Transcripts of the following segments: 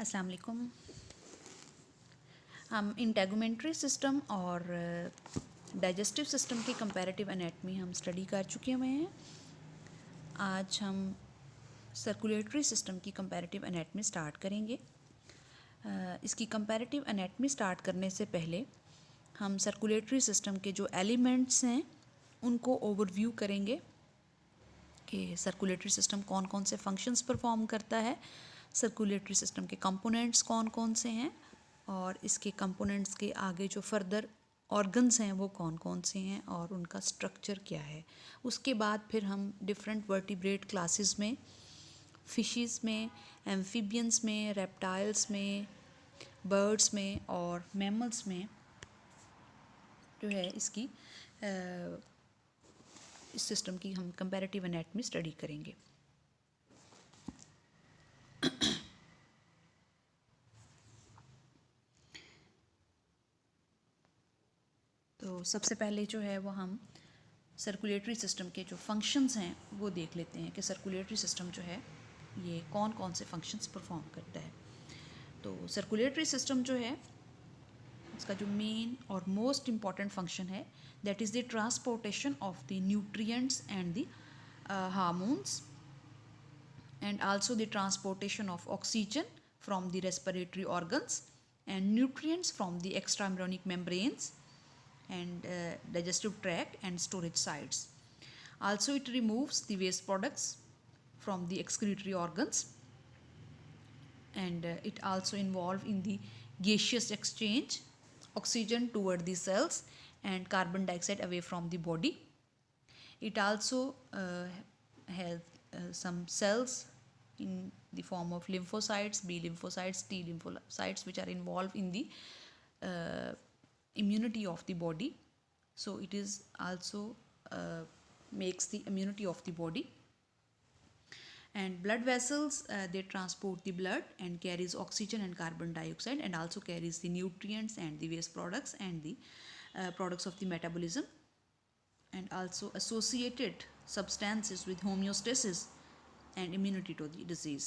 अस्सलाम वालेकुम। हम इंटेगुमेंट्री सिस्टम और डाइजेस्टिव सिस्टम की कंपैरेटिव एनाटमी हम स्टडी कर चुके हुए हैं। आज हम सर्कुलेटरी सिस्टम की कंपैरेटिव एनाटमी स्टार्ट करेंगे। इसकी कंपैरेटिव एनाटमी स्टार्ट करने से पहले हम सर्कुलेटरी सिस्टम के जो एलिमेंट्स हैं उनको ओवरव्यू करेंगे कि सर्कुलेटरी सिस्टम कौन कौन से फंक्शंस परफॉर्म करता है, सर्कुलेटरी सिस्टम के कंपोनेंट्स कौन कौन से हैं और इसके कंपोनेंट्स के आगे जो फर्दर ऑर्गन्स हैं वो कौन कौन से हैं और उनका स्ट्रक्चर क्या है। उसके बाद फिर हम डिफरेंट वर्टिब्रेट क्लासेस में, फिशेस में, एम्फीबियंस में, रेप्टाइल्स में, बर्ड्स में और मैमल्स में जो है इसकी इस सिस्टम की हम कंपैरेटिव एनाटमी स्टडी करेंगे। तो सबसे पहले जो है वो हम सर्कुलेटरी सिस्टम के जो फंक्शंस हैं वो देख लेते हैं कि सर्कुलेटरी सिस्टम जो है ये कौन कौन से फंक्शंस परफॉर्म करता है। तो सर्कुलेटरी सिस्टम जो है इसका जो मेन और मोस्ट इम्पॉर्टेंट फंक्शन है that is the transportation of the nutrients and the hormones and also the transportation of oxygen from the respiratory organs and nutrients from the extraembryonic membranes and digestive tract and storage sites. Also, it removes the waste products from the excretory organs and it also involved in the gaseous exchange oxygen toward the cells and carbon dioxide away from the body. It also has some cells in the form of lymphocytes, B lymphocytes, T lymphocytes, which are involved in the immunity of the body. So it is also makes the immunity of the body. And blood vessels, they transport the blood and carries oxygen and carbon dioxide and also carries the nutrients and the waste products and the products of the metabolism and also associated substances with homeostasis and immunity to the disease.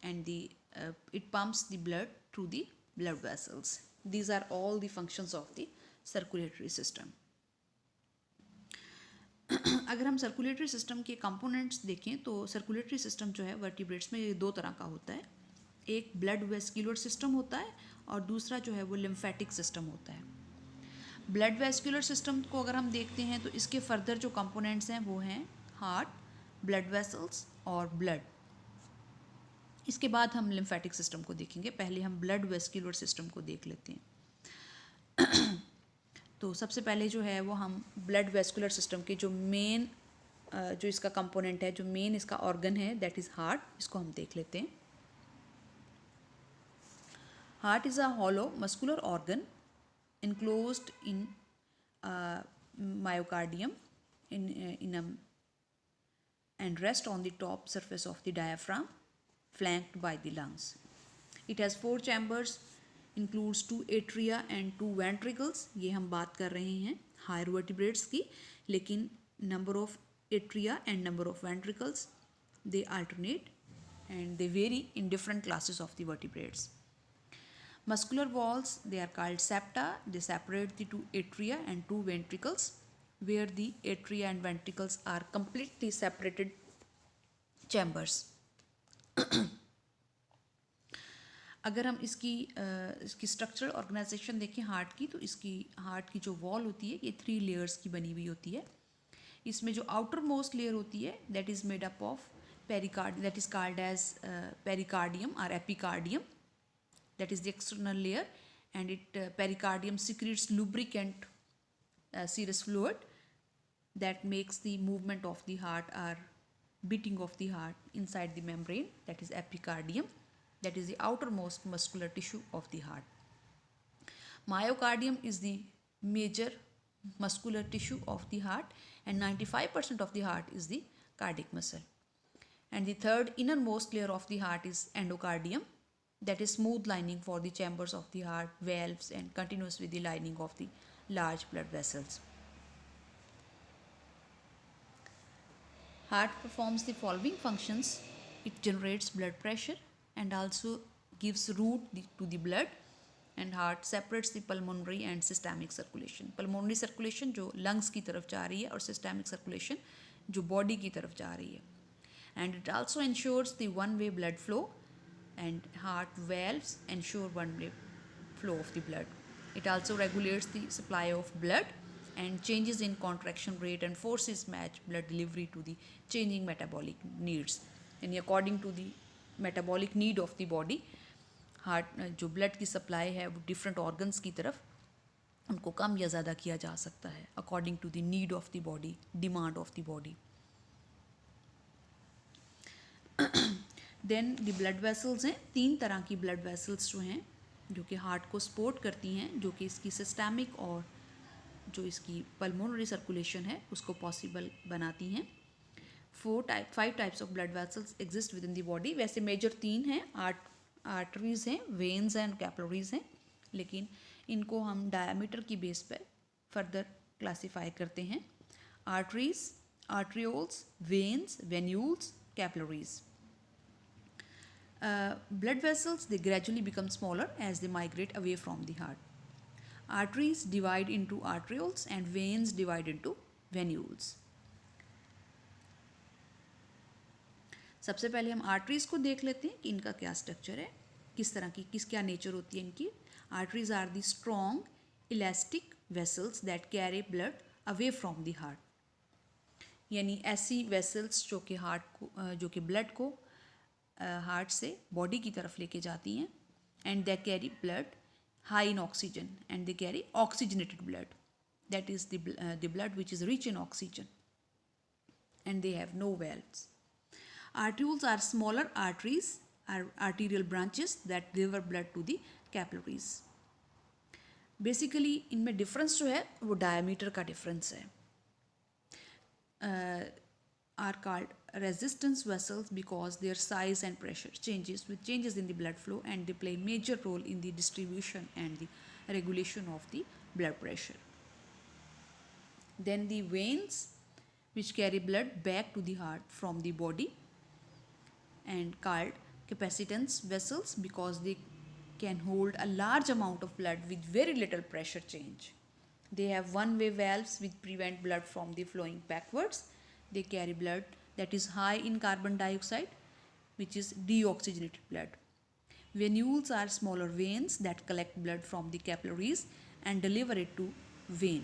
And it pumps the blood through the blood vessels. These are all the functions of the circulatory system. अगर हम circulatory system के components देखें तो circulatory system जो है vertebrates में ये दो तरह का होता है। एक ब्लड वेस्कुलर सिस्टम होता है और दूसरा जो है वो लिम्फेटिक सिस्टम होता है। ब्लड वेस्कुलर सिस्टम को अगर हम देखते हैं तो इसके फर्दर जो कंपोनेंट्स हैं वो हैं हार्ट, ब्लड वेसल्स और ब्लड। इसके बाद हम लिम्फेटिक सिस्टम को देखेंगे। पहले हम ब्लड वेस्कुलर सिस्टम को देख लेते हैं। तो सबसे पहले जो है वो हम ब्लड वेस्कुलर सिस्टम के जो मेन जो इसका कंपोनेंट है, जो मेन इसका ऑर्गन है दैट इज़ हार्ट, इसको हम देख लेते हैं। Heart is a hollow muscular organ enclosed in myocardium and rest on the top surface of the diaphragm flanked by the lungs. It has 4 chambers, includes 2 atria and 2 ventricles. ये हम बात कर रहे हैं higher vertebrates की, लेकिन number of atria and number of ventricles they alternate and they vary in different classes of the vertebrates. Muscular walls, they are called septa. They separate the 2 atria and 2 ventricles, where the atria and ventricles are completely separated chambers. अगर हम इसकी structural organisation देखें heart की, तो इसकी heart की जो wall होती है ये 3 लेयर्स की बनी हुई होती है। इसमें जो आउटर मोस्ट लेयर होती है that is made up of pericard, that is called as pericardium और epicardium. That is the external layer, and pericardium secretes lubricant serous fluid that makes the movement of the heart or beating of the heart inside the membrane, that is epicardium, that is the outermost muscular tissue of the heart. Myocardium is the major muscular tissue of the heart and 95% of the heart is the cardiac muscle. And the third innermost layer of the heart is endocardium, that is smooth lining for the chambers of the heart, valves and continuous with the lining of the large blood vessels. Heart performs the following functions. It generates blood pressure and also gives route to the blood, and heart separates the pulmonary and systemic circulation. Pulmonary circulation जो lungs की तरफ जा रही है और systemic circulation जो body की तरफ जा रही है. And it also ensures the one-way blood flow, and heart valves ensure one-way flow of the blood. It also regulates the supply of blood, and changes in contraction rate and forces match blood delivery to the changing metabolic needs. And according to the metabolic need of the body, heart जो blood की supply है वो different organs की तरफ उनको कम या ज़्यादा किया जा सकता है according to the need of the body, demand of the body. Then the blood vessels हैं, 3 तरह की ब्लड वेसल्स जो हैं जो कि हार्ट को सपोर्ट करती हैं, जो कि इसकी सिस्टेमिक और जो इसकी पल्मोनरी सर्कुलेशन है उसको पॉसिबल बनाती हैं. 5 types of blood vessels exist with in the body. वैसे मेजर 3 हैं, आर्टरीज हैं, वेन्स हैं, कैपिलरीज हैं, लेकिन इनको हम डायमीटर की बेस पर फर्दर क्लासीफाई करते हैं. Arteries, arterioles, veins, venules, capillaries. Blood vessels, they gradually become smaller as they migrate away from the heart. Arteries divide into arterioles and veins divide into venules. सबसे पहले हम arteries को देख लेते हैं कि इनका क्या स्ट्रक्चर है, किस तरह की क्या नेचर होती है इनकी. Arteries are the strong elastic vessels that carry blood away from the heart. यानी ऐसी वेसल्स जो कि जो कि ब्लड को हार्ट से बॉडी की तरफ लेके जाती हैं. And they carry blood high in oxygen and they carry oxygenated blood, that is the blood which is rich in oxygen, and they have no valves. Arterioles are smaller arteries, arterial branches that deliver blood to the capillaries. Basically इनमें difference जो है वो diameter का difference है. Are called resistance vessels because their size and pressure changes with changes in the blood flow, and they play major role in the distribution and the regulation of the blood pressure. Then the veins, which carry blood back to the heart from the body, and called capacitance vessels because they can hold a large amount of blood with very little pressure change. They have one-way valves which prevent blood from the flowing backwards. They carry blood that is high in carbon dioxide, which is deoxygenated blood. Venules are smaller veins that collect blood from the capillaries and deliver it to vein.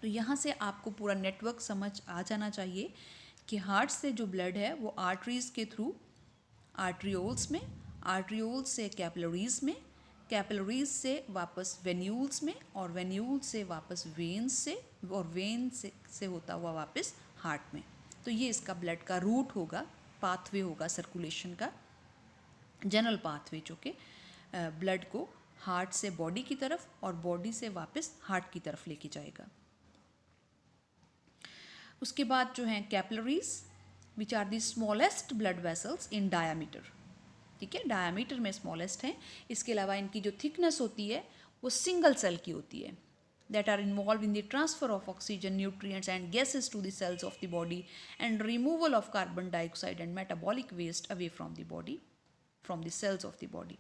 तो यहाँ से आपको पूरा network समझ आ जाना चाहिए कि heart से जो ब्लड है वो आर्टरीज के थ्रू आर्ट्रियोल्स में, आर्ट्रियोल्स से कैपिलरीज में, कैपिलरीज से वापस वेन्यूल्स में, और वेन्यूल्स से वापस वेन्स से, और वेन से होता हुआ वापस हार्ट में. तो ये इसका ब्लड का रूट होगा, पाथवे होगा सर्कुलेशन का, जनरल पाथवे जो कि ब्लड को हार्ट से बॉडी की तरफ और बॉडी से वापस हार्ट की तरफ लेके जाएगा. उसके बाद जो हैं capillaries, which are the smallest blood vessels in diameter. ठीक है, डायामीटर में स्मॉलेस्ट हैं. इसके अलावा इनकी जो थिकनेस होती है वो सिंगल सेल की होती है. That are involve in the transfer of oxygen, nutrients and gases to the cells of the body, and removal of carbon dioxide and metabolic waste away from the body, from the cells of the body.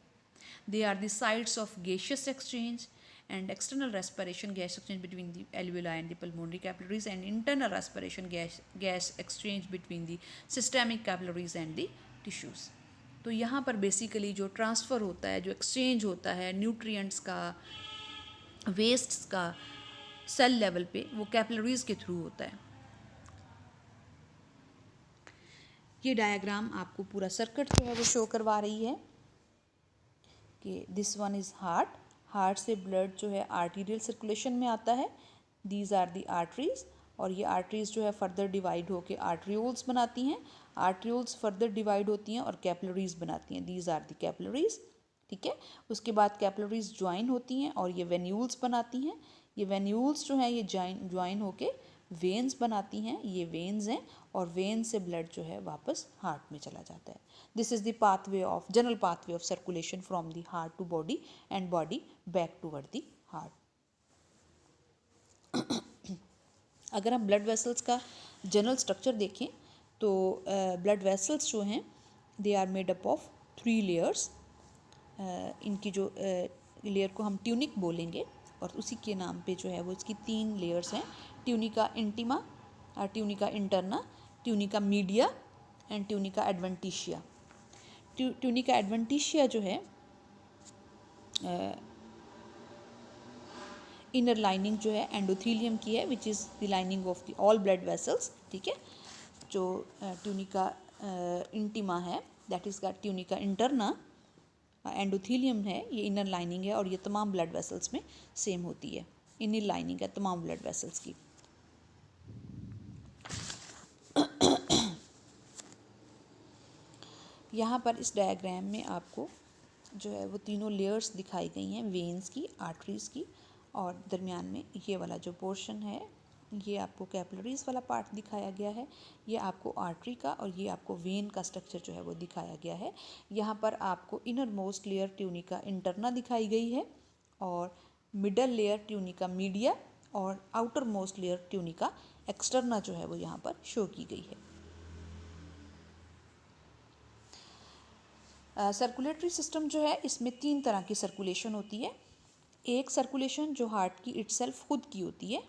They are the sites of gaseous exchange and external respiration gas exchange between the alveoli and the pulmonary capillaries, and internal respiration gas exchange between the systemic capillaries and the tissues. तो यहाँ पर basically जो transfer होता है, जो exchange होता है nutrients का, वेस्ट्स का सेल लेवल पे, वो कैपिलरीज के थ्रू होता है. ये डायग्राम आपको पूरा सर्किट जो है वो शो करवा रही है कि this one is heart. Heart से ब्लड जो है आर्टीरियल सर्कुलेशन में आता है. दीज आर दी आर्टरीज, और ये आर्टरीज जो है फर्दर डिवाइड होकर आर्ट्रियोल्स बनाती हैं. आर्ट्रियोल्स फर्दर डिवाइड होती हैं और कैपिलरीज बनाती हैं. These are the capillaries. ठीक है, उसके बाद कैपिलरीज ज्वाइन होती हैं और ये वेन्यूल्स बनाती हैं. ये वेन्यूल्स जो हैं ये ज्वाइन होके वेन्स बनाती हैं. ये वेन्स हैं, और वेन से ब्लड जो है वापस हार्ट में चला जाता है. This is the pathway of general pathway of circulation from the heart to body and body back toward the heart. अगर हम ब्लड वेसल्स का जनरल स्ट्रक्चर देखें तो ब्लड वेसल्स जो हैं they are made up of 3 layers, इनकी जो layer को हम ट्यूनिक बोलेंगे और उसी के नाम पे जो है वो इसकी 3 लेयर्स हैं, tunica intima, tunica interna, tunica media and tunica adventitia. Tunica adventitia जो है इनर लाइनिंग जो है एंडोथीलियम की है, which is the lining of the all blood vessels, ठीक है। जो ट्यूनिका इंटीमा है दैट इज़ का ट्यूनिका इंटरना, एंडोथीलियम है, ये इनर लाइनिंग है और ये तमाम ब्लड वेसल्स में सेम होती है, इनर लाइनिंग है तमाम ब्लड वेसल्स की। यहाँ पर इस डायग्राम में आपको जो है वो तीनों लेयर्स दिखाई गई हैं, वेन्स की, आर्टरीज़ की, और दरमियान में ये वाला जो पोर्शन है ये आपको कैपिलरीज़ वाला पार्ट दिखाया गया है, ये आपको आर्टरी का और ये आपको वेन का स्ट्रक्चर जो है वो दिखाया गया है। यहाँ पर आपको inner most layer tunica interna दिखाई गई है और मिडल लेयर ट्यूनिका मीडिया और outer most layer tunica externa जो है वो यहाँ पर शो की गई है। सर्कुलेटरी सिस्टम जो है इसमें 3 तरह की सर्कुलेशन होती है। एक सर्कुलेशन जो हार्ट की इटसेल्फ खुद की होती है,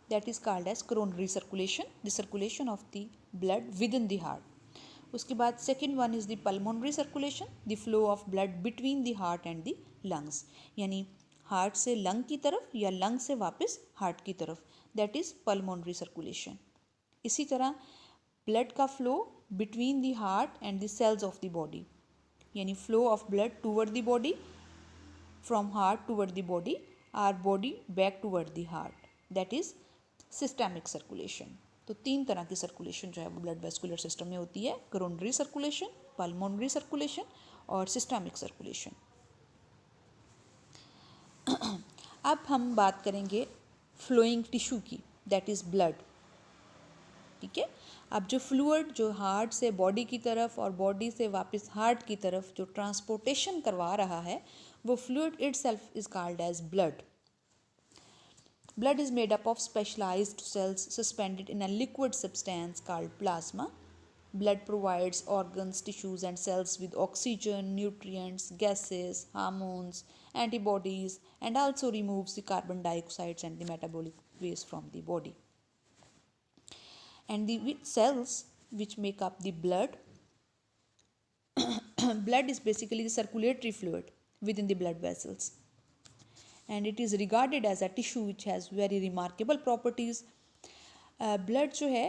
that is called as coronary circulation, the circulation of the blood within the heart. उसके बाद second one is the pulmonary circulation, the flow of blood between the heart and the lungs, यानी heart से lung की तरफ या lung से वापस heart की तरफ, दैट इज़ पल्मोनरी सर्कुलेशन। इसी तरह ब्लड का flow between the heart and the cells of the body, यानी flow of blood toward the body, from heart toward the body or body back toward the heart, that is systemic circulation. तो 3 तरह की circulation जो है वो blood vascular system में होती है, कोरोनरी सर्कुलेशन, पल्मोनरी सर्कुलेशन और सिस्टेमिक सर्कुलेशन। अब हम बात करेंगे फ्लोइंग टिश्यू की, दैट इज़ ब्लड, ठीक है। अब जो फ्लूइड जो हार्ट से बॉडी की तरफ और बॉडी से वापस हार्ट की तरफ जो ट्रांसपोर्टेशन करवा रहा है, वो fluid itself is called as blood. Blood is made up of specialized cells suspended in a liquid substance called plasma. Blood provides organs, tissues, and cells with oxygen, nutrients, gases, hormones, antibodies, and also removes the carbon dioxide and the metabolic waste from the body. And the cells which make up the blood, blood is basically the circulatory fluid within the blood vessels. And it is regarded as a tissue which has very remarkable properties. Blood जो है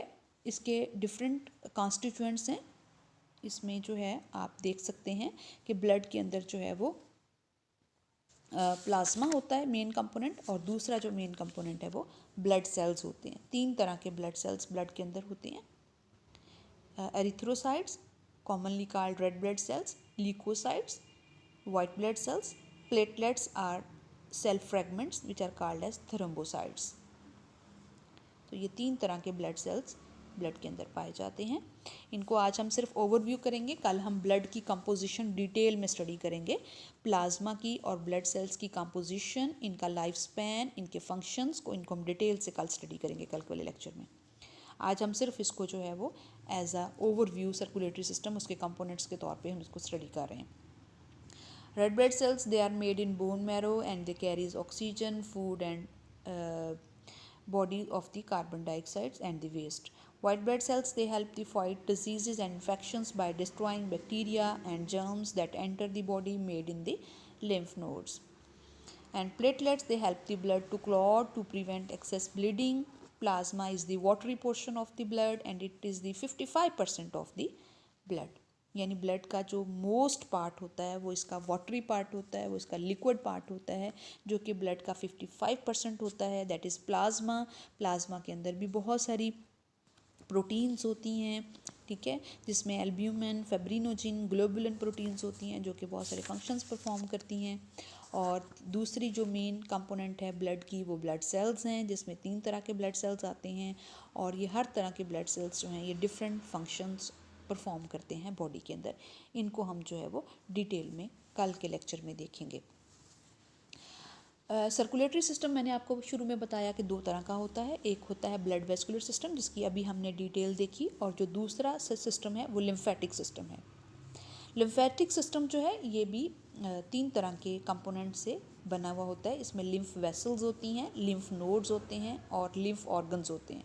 इसके different constituents हैं, इसमें जो है आप देख सकते हैं कि ब्लड के अंदर जो है वो प्लाज्मा होता है मेन कंपोनेंट, और दूसरा जो मेन कंपोनेंट है वो ब्लड सेल्स होते हैं। 3 तरह के ब्लड सेल्स ब्लड के अंदर होते हैं, erythrocytes commonly called red blood cells, leukocytes white blood cells, platelets are cell fragments which are called as thrombocytes. तो ये 3 तरह के ब्लड सेल्स ब्लड के अंदर पाए जाते हैं। इनको आज हम सिर्फ ओवरव्यू करेंगे, कल हम ब्लड की कंपोजिशन डिटेल में स्टडी करेंगे, प्लाज्मा की और ब्लड सेल्स की कंपोजिशन, इनका लाइफ स्पैन, इनके फंक्शंस को, इनको हम डिटेल से कल स्टडी करेंगे कल वाले लेक्चर में। आज हम सिर्फ इसको जो है वो as a overview circulatory system उसके कंपोनेंट्स के तौर पे हम इसको स्टडी कर रहे हैं। Red blood cells, they are made in bone marrow and they carries oxygen, food and body of the carbon dioxide and the waste. White blood cells, they help to fight diseases and infections by destroying bacteria and germs that enter the body made in the lymph nodes. And platelets, they help the blood to clot to prevent excess bleeding. Plasma is the watery portion of the blood and it is the 55% of the blood. यानी blood का जो most part होता है वो इसका watery part होता है, वो इसका लिक्विड पार्ट होता है, जो कि ब्लड का 55% होता है, दैट इज़ प्लाज्मा। प्लाज्मा के अंदर भी बहुत सारी प्रोटीन्स होती हैं, ठीक है, जिसमें एल्ब्यूमिन, फाइब्रिनोजिन, ग्लोबुलिन प्रोटीन्स होती हैं जो कि बहुत सारे फंक्शंस परफॉर्म करती हैं। और दूसरी जो मेन कंपोनेंट है ब्लड की वो ब्लड सेल्स हैं, जिसमें 3 तरह के ब्लड सेल्स आते हैं और ये हर तरह के ब्लड सेल्स जो हैं ये डिफरेंट फंक्शंस परफॉर्म करते हैं बॉडी के अंदर। इनको हम जो है वो डिटेल में कल के लेक्चर में देखेंगे। सर्कुलेटरी सिस्टम मैंने आपको शुरू में बताया कि 2 तरह का होता है, एक होता है ब्लड वेस्कुलर सिस्टम जिसकी अभी हमने डिटेल देखी, और जो दूसरा सिस्टम है वो लिम्फेटिक सिस्टम है। लिम्फेटिक सिस्टम जो है ये भी 3 तरह के कंपोनेंट से बना हुआ होता है। इसमें लिम्फ वेसल्स होती हैं, लिम्फ नोड्स होते हैं और लिम्फ ऑर्गन्स होते हैं।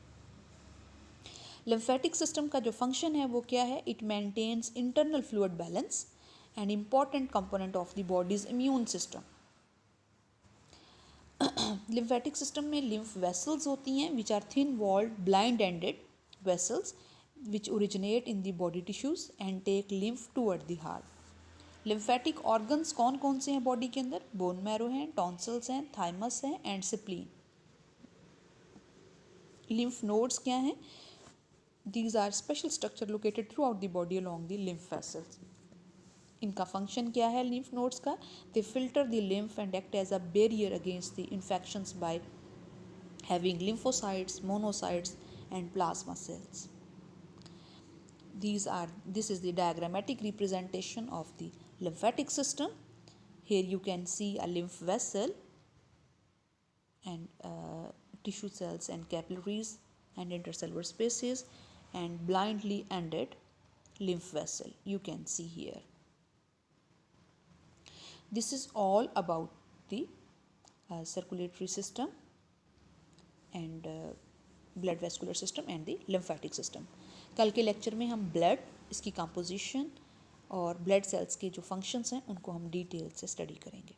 लिम्फेटिक सिस्टम का जो फंक्शन है वो क्या है? It maintains internal fluid balance and important component of the body's immune system. Lymphatic system में लिम्फ वेसल्स होती हैं which are thin walled blind ended vessels which originate in the body tissues and take lymph toward the heart। Lymphatic organs कौन कौन से हैं body के अंदर? Bone marrow हैं, टॉन्सल्स हैं, थाइमस हैं एंड स्प्लीन। लिम्फ नोड्स क्या हैं? These are special structure located throughout the body along the lymph vessels. इनका फंक्शन क्या है लिम्फ नोड्स का? They filter the lymph and act as a barrier against the infections by having lymphocytes, monocytes and plasma cells। This is the diagrammatic representation of the lymphatic system। Here you can see a lymph vessel and tissue cells and capillaries and intercellular spaces and blindly ended lymph vessel you can see here। This is all about the circulatory system and blood vascular system and the lymphatic system. कल के lecture में हम blood, इसकी composition और blood cells के जो functions हैं उनको हम डिटेल से स्टडी करेंगे।